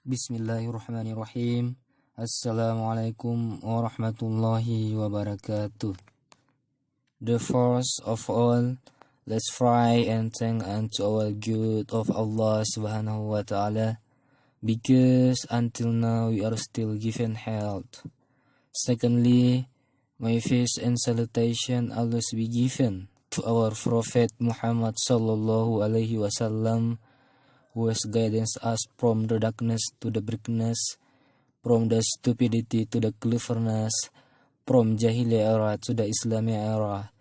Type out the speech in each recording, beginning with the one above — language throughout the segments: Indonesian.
Bismillahirrahmanirrahim. Assalamualaikum warahmatullahi wabarakatuh. The first of all, let's pray and thank unto our good of Allah subhanahu wa ta'ala, because until now we are still given health. Secondly, my peace and salutation always be given to our Prophet Muhammad sallallahu alaihi wasallam, who has guidance us from the darkness to the brightness, from the stupidity to the cleverness, from Jahiliyyah era to the Islamic era,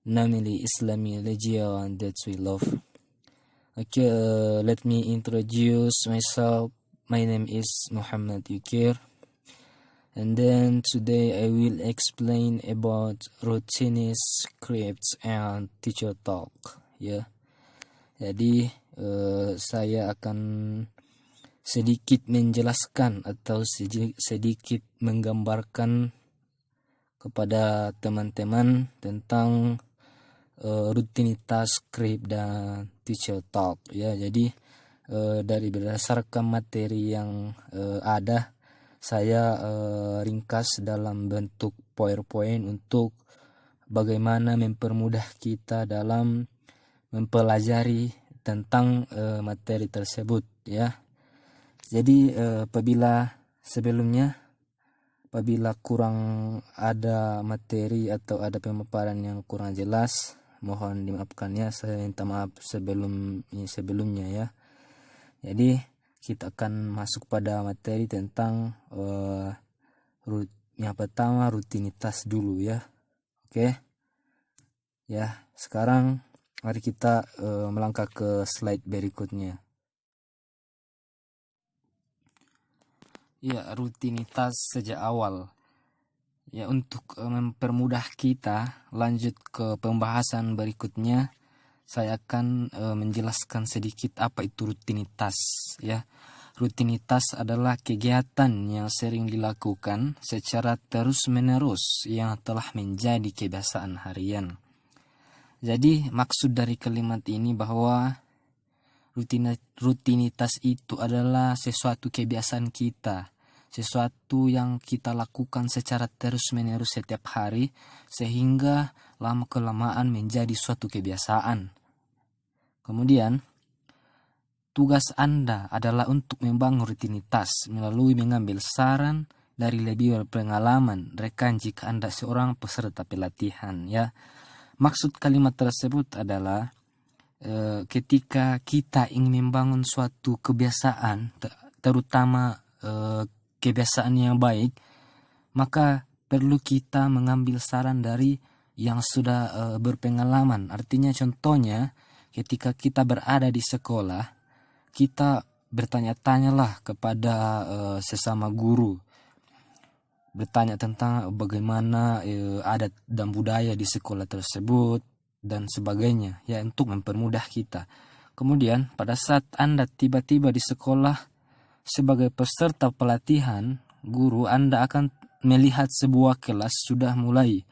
namely Islamic religion that we love. Okay, let me introduce myself. My name is Muhammad Yukir, and then today I will explain about routine scripts and teacher talk. Jadi saya akan sedikit menjelaskan atau sedikit menggambarkan kepada teman-teman tentang rutinitas script dan teacher talk. Jadi dari berdasarkan materi yang ada, saya ringkas dalam bentuk PowerPoint untuk bagaimana mempermudah kita dalam mempelajari tentang materi tersebut Jadi apabila kurang ada materi atau ada pemaparan yang kurang jelas, mohon dimaafkan saya minta maaf sebelumnya ya. Jadi kita akan masuk pada materi tentang yang pertama rutinitas dulu ya. Oke. Ya, sekarang mari kita melangkah ke slide berikutnya. Ya, rutinitas sejak awal. Ya, untuk mempermudah kita lanjut ke pembahasan berikutnya, saya akan menjelaskan sedikit apa itu rutinitas ya. Rutinitas adalah kegiatan yang sering dilakukan secara terus-menerus yang telah menjadi kebiasaan harian. Jadi maksud dari kalimat ini bahwa rutinitas itu adalah sesuatu kebiasaan kita, sesuatu yang kita lakukan secara terus-menerus setiap hari sehingga lama-kelamaan menjadi suatu kebiasaan. Kemudian tugas Anda adalah untuk membangun rutinitas melalui mengambil saran dari lebih berpengalaman rekan jika Anda seorang peserta pelatihan ya. Maksud kalimat tersebut adalah ketika kita ingin membangun suatu kebiasaan, terutama kebiasaan yang baik, maka perlu kita mengambil saran dari yang sudah berpengalaman. Artinya contohnya ketika kita berada di sekolah, kita bertanya-tanyalah kepada sesama guru. Bertanya tentang bagaimana adat dan budaya di sekolah tersebut dan sebagainya ya, untuk mempermudah kita. Kemudian pada saat Anda tiba-tiba di sekolah sebagai peserta pelatihan, guru Anda akan melihat sebuah kelas sudah mulai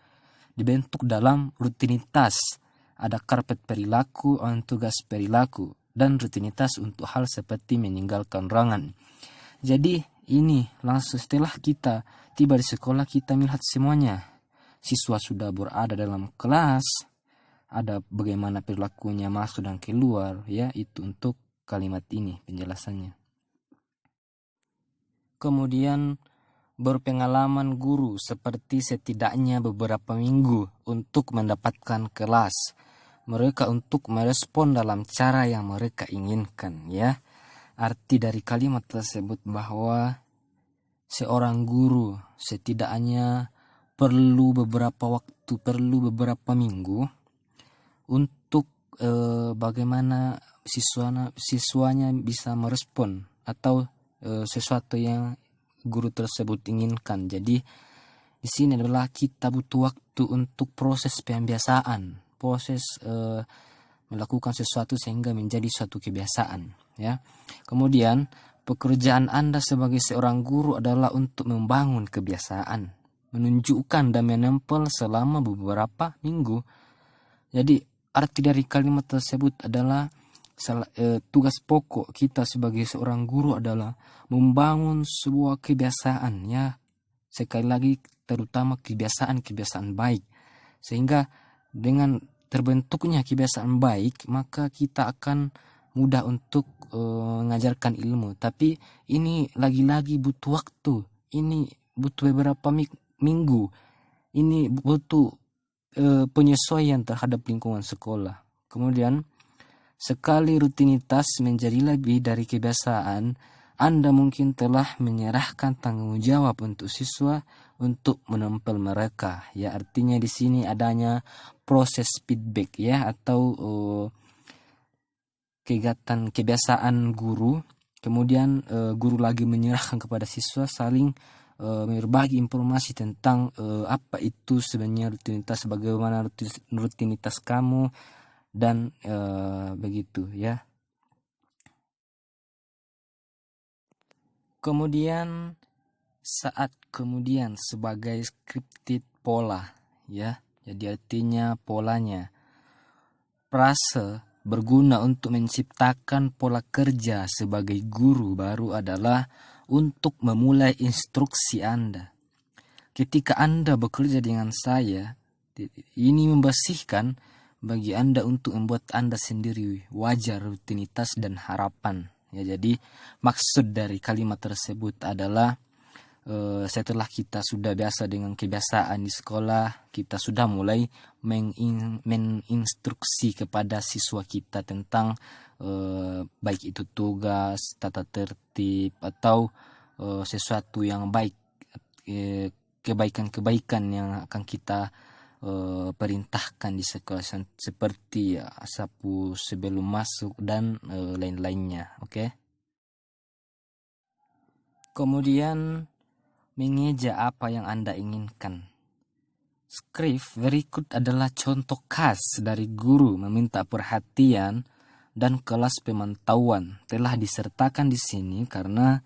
dibentuk dalam rutinitas. Ada karpet perilaku, tugas perilaku, dan rutinitas untuk hal seperti meninggalkan ruangan. Jadi ini langsung setelah kita tiba di sekolah, kita melihat semuanya. Siswa sudah berada dalam kelas, ada bagaimana perilakunya masuk dan keluar ya. Itu untuk kalimat ini penjelasannya. Kemudian berpengalaman guru seperti setidaknya beberapa minggu untuk mendapatkan kelas mereka untuk merespon dalam cara yang mereka inginkan ya. Arti dari kalimat tersebut bahwa seorang guru setidaknya perlu beberapa minggu untuk bagaimana siswanya bisa merespon atau sesuatu yang guru tersebut inginkan. Jadi di sini adalah kita butuh waktu untuk proses pembiasaan, proses melakukan sesuatu sehingga menjadi suatu kebiasaan ya. Kemudian pekerjaan Anda sebagai seorang guru adalah untuk membangun kebiasaan, menunjukkan dan menempel selama beberapa minggu. Jadi arti dari kalimat tersebut adalah tugas pokok kita sebagai seorang guru adalah membangun sebuah kebiasaan, ya. Sekali lagi, terutama kebiasaan baik. Sehingga dengan terbentuknya kebiasaan baik, maka kita akan mudah untuk mengajarkan ilmu. Tapi ini lagi-lagi butuh waktu. Ini butuh beberapa minggu. Ini butuh penyesuaian terhadap lingkungan sekolah. Kemudian, sekali rutinitas menjadi lebih dari kebiasaan, Anda mungkin telah menyerahkan tanggung jawab untuk siswa untuk menempel mereka. Ya, artinya di sini adanya proses feedback, ya, atau kegiatan kebiasaan guru. Kemudian guru lagi menyerahkan kepada siswa, saling berbagi informasi tentang apa itu sebenarnya rutinitas, bagaimana rutinitas kamu, dan begitu, ya. Kemudian saat kemudian sebagai scripted pola, ya. Jadi artinya polanya. Frase berguna untuk menciptakan pola kerja sebagai guru baru adalah untuk memulai instruksi Anda. Ketika Anda bekerja dengan saya, ini membersihkan bagi Anda untuk membuat Anda sendiri wajar rutinitas dan harapan. Ya, jadi maksud dari kalimat tersebut adalah setelah kita sudah biasa dengan kebiasaan di sekolah, kita sudah mulai meninstruksi kepada siswa kita tentang baik itu tugas, tata tertib, atau sesuatu yang baik, kebaikan-kebaikan yang akan kita perintahkan di sekolah, seperti sapu sebelum masuk dan lain-lainnya. Oke. Kemudian mengeja apa yang Anda inginkan. Script berikut adalah contoh khas dari guru meminta perhatian dan kelas pemantauan. Telah disertakan di sini karena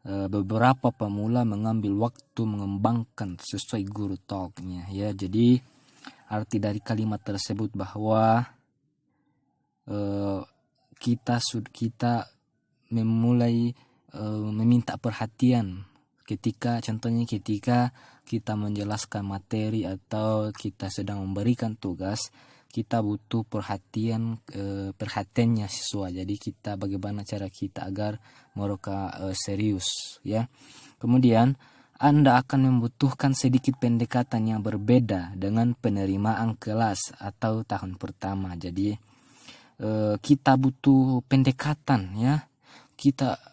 beberapa pemula mengambil waktu mengembangkan sesuai guru talknya, ya. Jadi arti dari kalimat tersebut bahwa kita memulai meminta perhatian ketika kita menjelaskan materi atau kita sedang memberikan tugas. Kita butuh perhatiannya siswa. Jadi bagaimana cara kita agar mereka serius, ya. Kemudian Anda akan membutuhkan sedikit pendekatan yang berbeda dengan penerimaan kelas atau tahun pertama. Jadi kita butuh pendekatan, ya.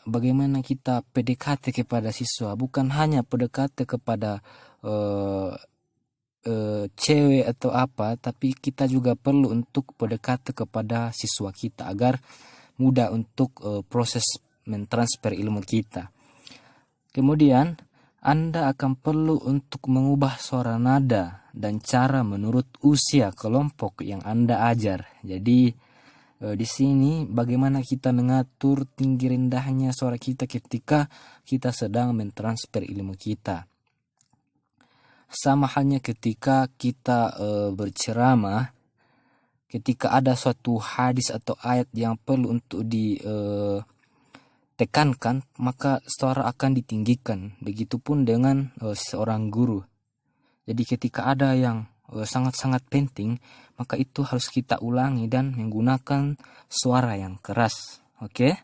Bagaimana kita PDKT kepada siswa, bukan hanya PDKT kepada cewek atau apa, tapi kita juga perlu untuk PDKT kepada siswa kita agar mudah untuk proses mentransfer ilmu kita. Kemudian Anda akan perlu untuk mengubah suara nada dan cara menurut usia kelompok yang Anda ajar. Jadi di sini bagaimana kita mengatur tinggi rendahnya suara kita ketika kita sedang mentransfer ilmu kita. Sama halnya ketika kita berceramah, ketika ada suatu hadis atau ayat yang perlu untuk ditekankan, maka suara akan ditinggikan. Begitupun dengan seorang guru. Jadi ketika ada yang sangat-sangat penting, maka itu harus kita ulangi dan menggunakan suara yang keras. Oke?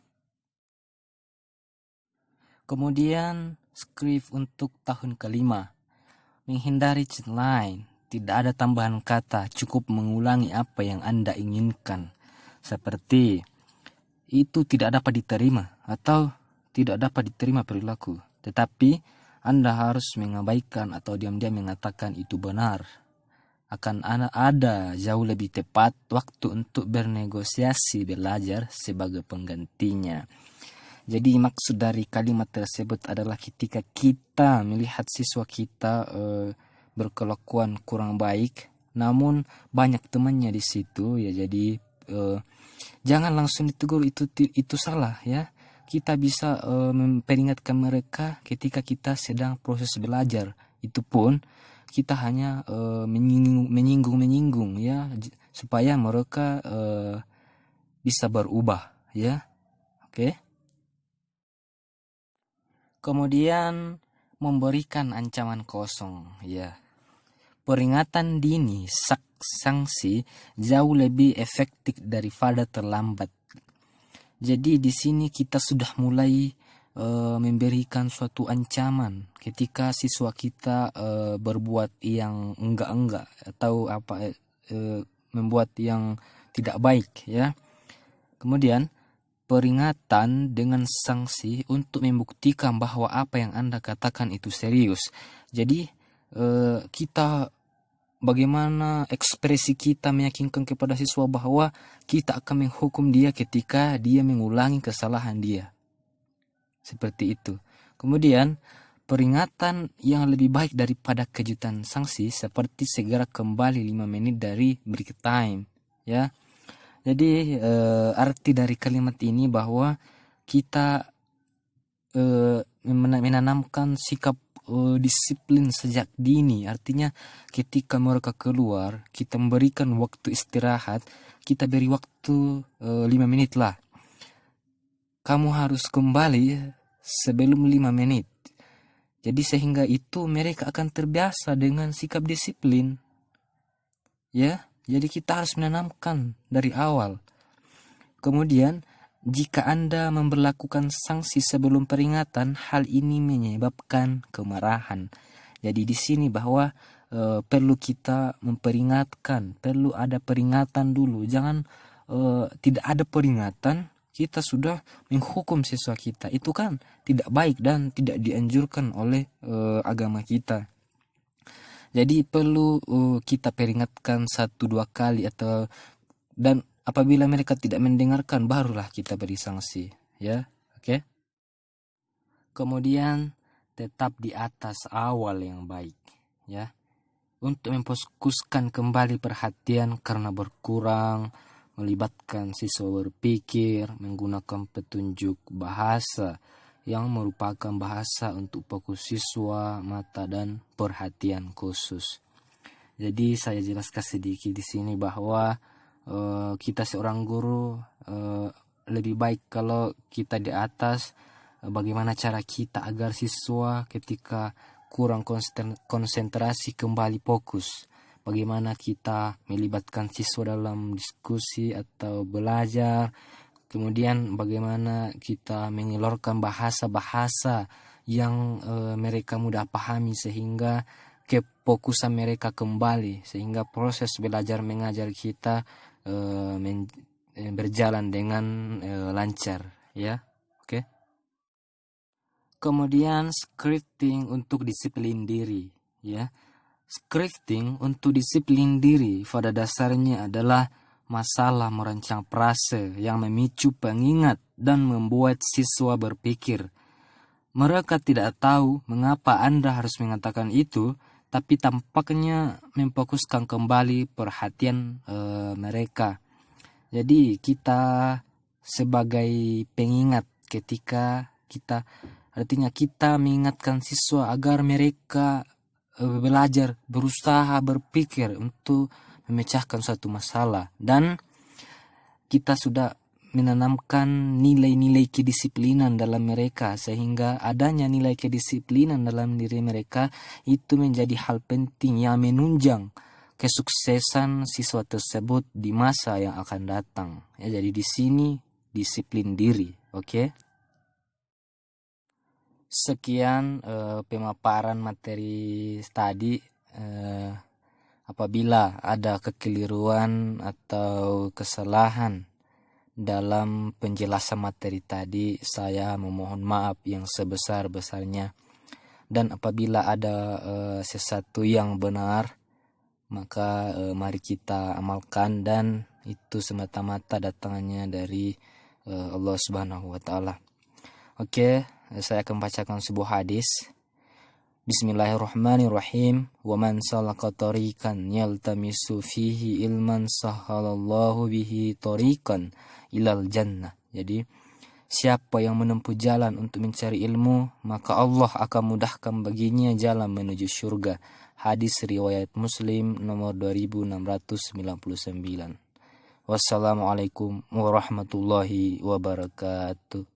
Kemudian script untuk tahun kelima. Menghindari chat line. Tidak ada tambahan kata, cukup mengulangi apa yang Anda inginkan. Seperti, itu tidak dapat diterima atau tidak dapat diterima perilaku. Tetapi Anda harus mengabaikan atau diam-diam mengatakan itu benar. Akan ada jauh lebih tepat waktu untuk bernegosiasi belajar sebagai penggantinya. Jadi maksud dari kalimat tersebut adalah ketika kita melihat siswa kita berkelakuan kurang baik, namun banyak temannya di situ, ya. Jadi jangan langsung ditegur, itu salah, ya. Kita bisa memperingatkan mereka ketika kita sedang proses belajar. Itu pun kita hanya menyinggung, ya, supaya mereka bisa berubah, ya. Oke. Kemudian memberikan ancaman kosong, ya. Peringatan dini, sanksi jauh lebih efektif daripada terlambat. Jadi di sini kita sudah mulai memberikan suatu ancaman ketika siswa kita berbuat yang enggak atau membuat yang tidak baik, ya. Kemudian peringatan dengan sanksi untuk membuktikan bahwa apa yang Anda katakan itu serius. Jadi kita bagaimana ekspresi kita meyakinkan kepada siswa bahwa kita akan menghukum dia ketika dia mengulangi kesalahan dia. Seperti itu. Kemudian peringatan yang lebih baik daripada kejutan sanksi seperti segera kembali 5 menit dari break time, ya. Jadi arti dari kalimat ini bahwa kita menanamkan sikap disiplin sejak dini. Artinya ketika mereka keluar, kita memberikan waktu istirahat, kita beri waktu 5 menit lah. Kamu harus kembali sebelum 5 menit. Jadi sehingga itu mereka akan terbiasa dengan sikap disiplin. Ya, jadi kita harus menanamkan dari awal. Kemudian jika Anda memberlakukan sanksi sebelum peringatan, hal ini menyebabkan kemarahan. Jadi di sini bahwa perlu kita memperingatkan, perlu ada peringatan dulu. Jangan tidak ada peringatan, kita sudah menghukum siswa kita. Itu kan tidak baik dan tidak dianjurkan oleh agama kita. Jadi perlu kita peringatkan 1-2 kali dan apabila mereka tidak mendengarkan, barulah kita beri sanksi, ya. Oke. Kemudian tetap di atas awal yang baik, ya. Untuk memfokuskan kembali perhatian karena berkurang, melibatkan siswa berpikir, menggunakan petunjuk bahasa yang merupakan bahasa untuk fokus siswa, mata dan perhatian khusus. Jadi saya jelaskan sedikit di sini bahwa kita seorang guru lebih baik kalau kita di atas. Bagaimana cara kita agar siswa ketika kurang konsentrasi kembali fokus? Bagaimana kita melibatkan siswa dalam diskusi atau belajar? Kemudian bagaimana kita mengeluarkan bahasa-bahasa yang mereka mudah pahami sehingga kefokusan mereka kembali, sehingga proses belajar mengajar kita berjalan dengan lancar, ya. Oke. Kemudian scripting untuk disiplin diri, ya. Scripting untuk disiplin diri pada dasarnya adalah masalah merancang frase yang memicu pengingat dan membuat siswa berpikir. Mereka tidak tahu mengapa Anda harus mengatakan itu, tapi tampaknya memfokuskan kembali perhatian mereka. Jadi kita sebagai pengingat ketika artinya kita mengingatkan siswa agar mereka belajar, berusaha berpikir untuk memecahkan suatu masalah, dan kita sudah menanamkan nilai-nilai kedisiplinan dalam mereka, sehingga adanya nilai kedisiplinan dalam diri mereka itu menjadi hal penting yang menunjang kesuksesan siswa tersebut di masa yang akan datang. Ya, jadi di sini disiplin diri, oke? Sekian pemaparan materi tadi. Apabila ada kekeliruan atau kesalahan dalam penjelasan materi tadi, saya memohon maaf yang sebesar-besarnya. Dan apabila ada sesuatu yang benar, maka mari kita amalkan, dan itu semata-mata datangnya dari Allah Subhanahu wa Ta'ala. Oke, saya akan bacakan sebuah hadis. Bismillahirrahmanirrahim. Wa man salaka tariqan yaltamisu fihi ilman sahhalallahu bihi tariqan ilal jannah. Jadi siapa yang menempuh jalan untuk mencari ilmu, maka Allah akan mudahkan baginya jalan menuju surga. Hadis riwayat Muslim nomor 2699. Wassalamualaikum warahmatullahi wabarakatuh.